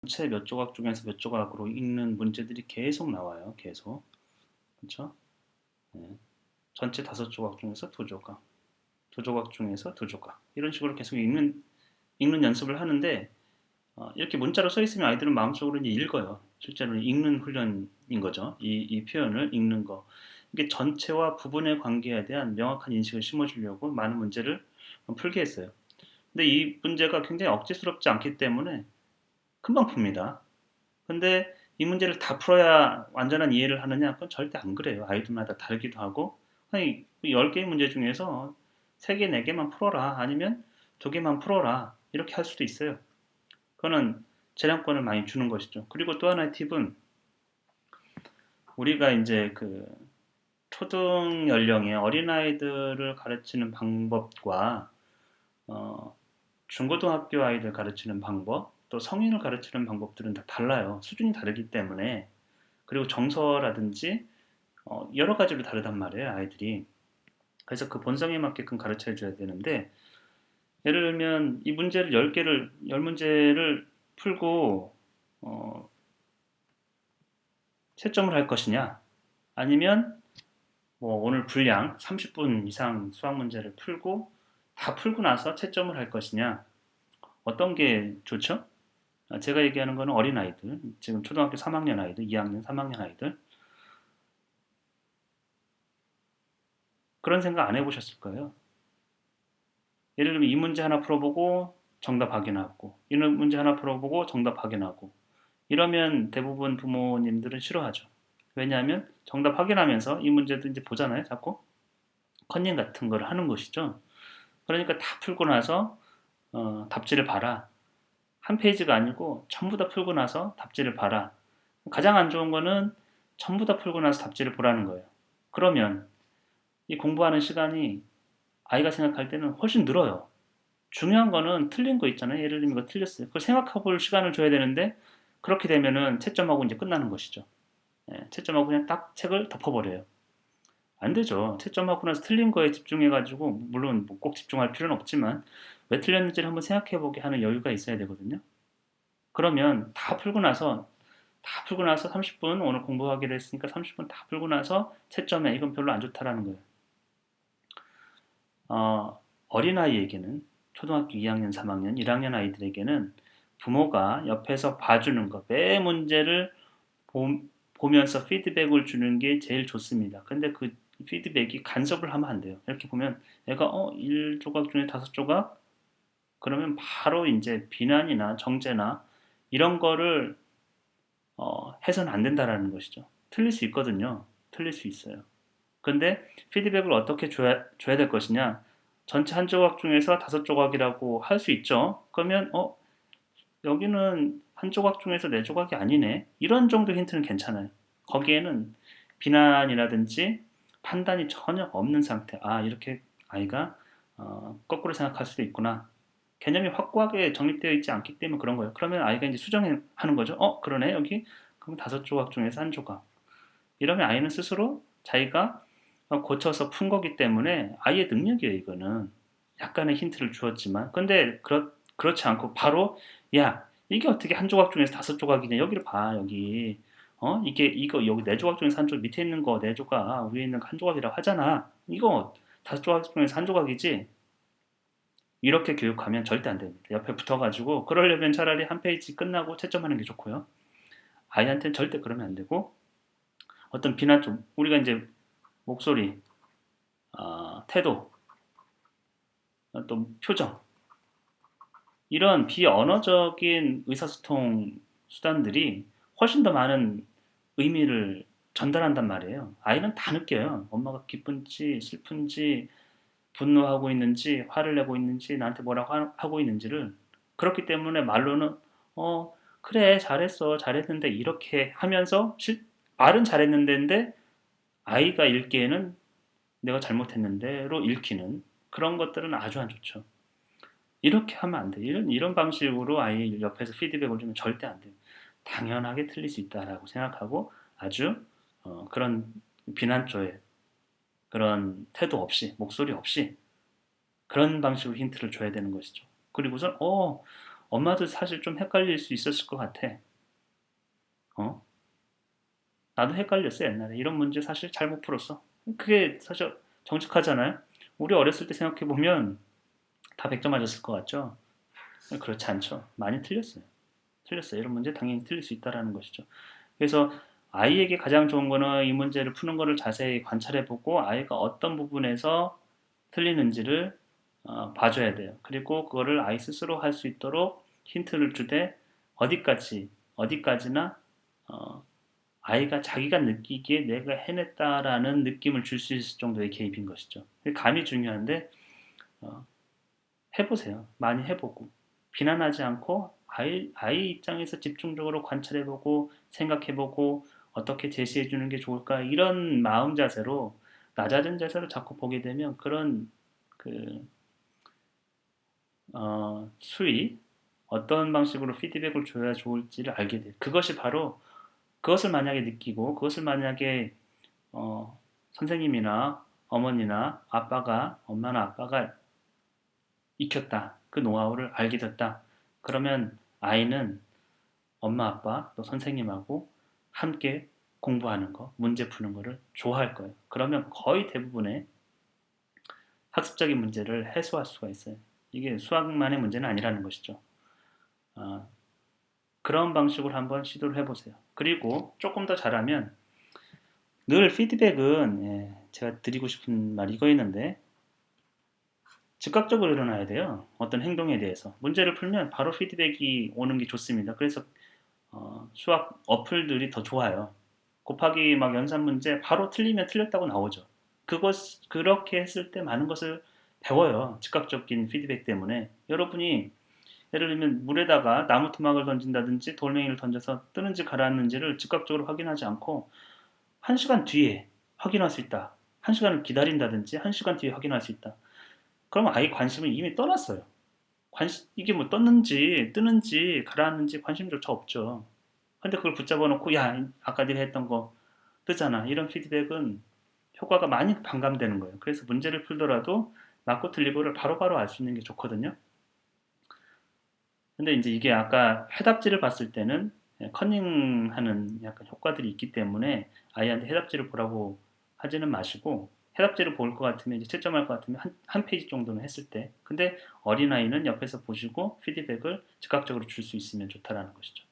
전체 몇 조각 중에서 몇 조각으로 읽는 문제들이 계속 나와요. 계속. 그렇죠? 네. 전체 5조각 중에서 2조각, 2조각 중에서 2조각 이런 식으로 계속 읽는 연습을 하는데 이렇게 문자로 써 있으면 아이들은 마음속으로 이제 읽어요. 실제로 읽는 훈련인 거죠. 이 표현을 읽는 거. 이게 전체와 부분의 관계에 대한 명확한 인식을 심어주려고 많은 문제를 풀게 했어요. 근데 이 문제가 굉장히 억지스럽지 않기 때문에 금방 풉니다. 근데 이 문제를 다 풀어야 완전한 이해를 하느냐? 그건 절대 안 그래요. 아이들마다 다르기도 하고. 아니, 10개의 문제 중에서 3개, 4개만 풀어라. 아니면 2개만 풀어라. 이렇게 할 수도 있어요. 그거는 재량권을 많이 주는 것이죠. 그리고 또 하나의 팁은 우리가 이제 그 초등 연령의 어린아이들을 가르치는 방법과 어, 중고등학교 아이들 가르치는 방법, 또 성인을 가르치는 방법들은 다 달라요. 수준이 다르기 때문에. 그리고 정서라든지 여러 가지로 다르단 말이에요, 아이들이. 그래서 그 본성에 맞게끔 가르쳐 줘야 되는데 예를 들면 이 문제를 10문제를 풀고 어, 채점을 할 것이냐 아니면 뭐 오늘 분량 30분 이상 수학 문제를 풀고 다 풀고 나서 채점을 할 것이냐 어떤 게 좋죠? 제가 얘기하는 거는 어린아이들 지금 초등학교 3학년 아이들 2학년 3학년 아이들 그런 생각 안 해보셨을 거예요. 예를 들면 이 문제 하나 풀어보고 정답 확인하고 이 문제 하나 풀어보고 정답 확인하고 이러면 대부분 부모님들은 싫어하죠. 왜냐하면 정답 확인하면서 이 문제도 이제 보잖아요. 자꾸 컨닝 같은 걸 하는 것이죠. 그러니까 다 풀고 나서 답지를 봐라. 한 페이지가 아니고 전부 다 풀고 나서 답지를 봐라. 가장 안 좋은 거는 전부 다 풀고 나서 답지를 보라는 거예요. 그러면 이 공부하는 시간이 아이가 생각할 때는 훨씬 늘어요. 중요한 거는 틀린 거 있잖아요. 예를 들면 이거 틀렸어요. 그걸 생각해 볼 시간을 줘야 되는데 그렇게 되면은 채점하고 이제 끝나는 것이죠. 예, 채점하고 그냥 딱 책을 덮어버려요. 안 되죠. 채점하고 나서 틀린 거에 집중해가지고 물론 뭐꼭 집중할 필요는 없지만 왜 틀렸는지를 한번 생각해보게 하는 여유가 있어야 되거든요. 그러면 다 풀고 나서 30분 오늘 공부하기로 했으니까 30분 다 풀고 나서 채점해. 이건 별로 안 좋다라는 거예요. 어린아이에게는 초등학교 2학년, 3학년, 1학년 아이들에게는 부모가 옆에서 봐주는 것, 매 문제를 보면서 피드백을 주는 게 제일 좋습니다. 근데 그 피드백이 간섭을 하면 안 돼요. 이렇게 보면 애가 1조각 중에 5조각 그러면 바로 이제 비난이나 정죄나 이런 거를 해서는 안 된다라는 것이죠. 틀릴 수 있거든요. 틀릴 수 있어요. 근데 피드백을 어떻게 줘야 될 것이냐? 전체 한 조각 중에서 5조각이라고 할 수 있죠. 그러면 여기는 한 조각 중에서 4조각이 아니네. 이런 정도 힌트는 괜찮아요. 거기에는 비난이라든지 판단이 전혀 없는 상태. 아, 이렇게 아이가 거꾸로 생각할 수도 있구나. 개념이 확고하게 정립되어 있지 않기 때문에 그런 거예요. 그러면 아이가 이제 수정하는 거죠. 그러네. 여기 그럼 5조각 중에서 한 조각. 이러면 아이는 스스로 자기가 고쳐서 푼 거기 때문에 아이의 능력이에요, 이거는. 약간의 힌트를 주었지만. 근데 그렇지 않고 바로 야, 이게 어떻게 한 조각 중에서 5조각이냐? 여기를 봐, 여기. 이거 여기 4조각 중에서 한 조각 밑에 있는 거 4조각, 위에 있는 거 한 조각이라고 하잖아. 이거 5조각 중에서 한 조각이지? 이렇게 교육하면 절대 안 됩니다. 옆에 붙어가지고 그러려면 차라리 한 페이지 끝나고 채점하는 게 좋고요. 아이한테는 절대 그러면 안 되고 어떤 비난 좀 우리가 이제 목소리, 태도, 또 표정 이런 비언어적인 의사소통 수단들이 훨씬 더 많은 의미를 전달한단 말이에요. 아이는 다 느껴요. 엄마가 기쁜지 슬픈지 분노하고 있는지 화를 내고 있는지 나한테 뭐라고 하고 있는지를 그렇기 때문에 말로는 그래 잘했어 잘했는데 이렇게 하면서 말은 잘했는데 아이가 읽기에는 내가 잘못했는데로 읽히는 그런 것들은 아주 안 좋죠. 이렇게 하면 안 돼. 이런 방식으로 아이 옆에서 피드백을 주면 절대 안 돼요. 당연하게 틀릴 수 있다라고 생각하고 아주 그런 비난조의 그런 태도 없이 목소리 없이 그런 방식으로 힌트를 줘야 되는 것이죠. 그리고선 엄마도 사실 좀 헷갈릴 수 있었을 것 같아. 어? 나도 헷갈렸어, 옛날에. 이런 문제 사실 잘못 풀었어. 그게 사실 정직하잖아요. 우리 어렸을 때 생각해보면 다 100점 맞았을 것 같죠? 그렇지 않죠. 많이 틀렸어요. 틀렸어요. 이런 문제 당연히 틀릴 수 있다라는 것이죠. 그래서 아이에게 가장 좋은 거는 이 문제를 푸는 거를 자세히 관찰해보고 아이가 어떤 부분에서 틀리는지를 봐줘야 돼요. 그리고 그거를 아이 스스로 할 수 있도록 힌트를 주되 어디까지나 어, 아이가 자기가 느끼기에 내가 해냈다라는 느낌을 줄 수 있을 정도의 개입인 것이죠. 감이 중요한데 어, 해보세요. 많이 해보고 비난하지 않고 아이 입장에서 집중적으로 관찰해보고 생각해보고 어떻게 제시해주는 게 좋을까 이런 마음 자세로 낮아진 자세로 자꾸 보게 되면 그런 그 수위 어떤 방식으로 피드백을 줘야 좋을지를 알게 돼요. 그것이 바로 그것을 만약에 느끼고 그것을 만약에 선생님이나 어머니나 아빠가 엄마나 아빠가 익혔다. 그 노하우를 알게 됐다. 그러면 아이는 엄마 아빠 또 선생님하고 함께 공부하는 거, 문제 푸는 거를 좋아할 거예요. 그러면 거의 대부분의 학습적인 문제를 해소할 수가 있어요. 이게 수학만의 문제는 아니라는 것이죠. 아, 그런 방식으로 한번 시도를 해보세요. 그리고 조금 더 잘하면 늘 피드백은 제가 드리고 싶은 말이 이거였는데 즉각적으로 일어나야 돼요. 어떤 행동에 대해서. 문제를 풀면 바로 피드백이 오는 게 좋습니다. 그래서 수학 어플들이 더 좋아요. 곱하기 막 연산 문제 바로 틀리면 틀렸다고 나오죠. 그렇게 했을 때 많은 것을 배워요. 즉각적인 피드백 때문에. 여러분이 예를 들면 물에다가 나무 토막을 던진다든지 돌멩이를 던져서 뜨는지 가라앉는지를 즉각적으로 확인하지 않고 1시간 뒤에 확인할 수 있다. 1시간을 기다린다든지 1시간 뒤에 확인할 수 있다. 그러면 아예 관심은 이미 떠났어요. 이게 뭐 떴는지 뜨는지 가라앉는지 관심조차 없죠. 근데 그걸 붙잡아 놓고 야 아까 네가 했던 거 뜨잖아. 이런 피드백은 효과가 많이 반감되는 거예요. 그래서 문제를 풀더라도 맞고 틀리고를 바로바로 알 수 있는 게 좋거든요. 근데 이제 이게 아까 해답지를 봤을 때는 커닝하는 약간 효과들이 있기 때문에 아이한테 해답지를 보라고 하지는 마시고 해답지를 볼 것 같으면 이제 채점할 것 같으면 한 페이지 정도는 했을 때 근데 어린아이는 옆에서 보시고 피드백을 즉각적으로 줄 수 있으면 좋다라는 것이죠.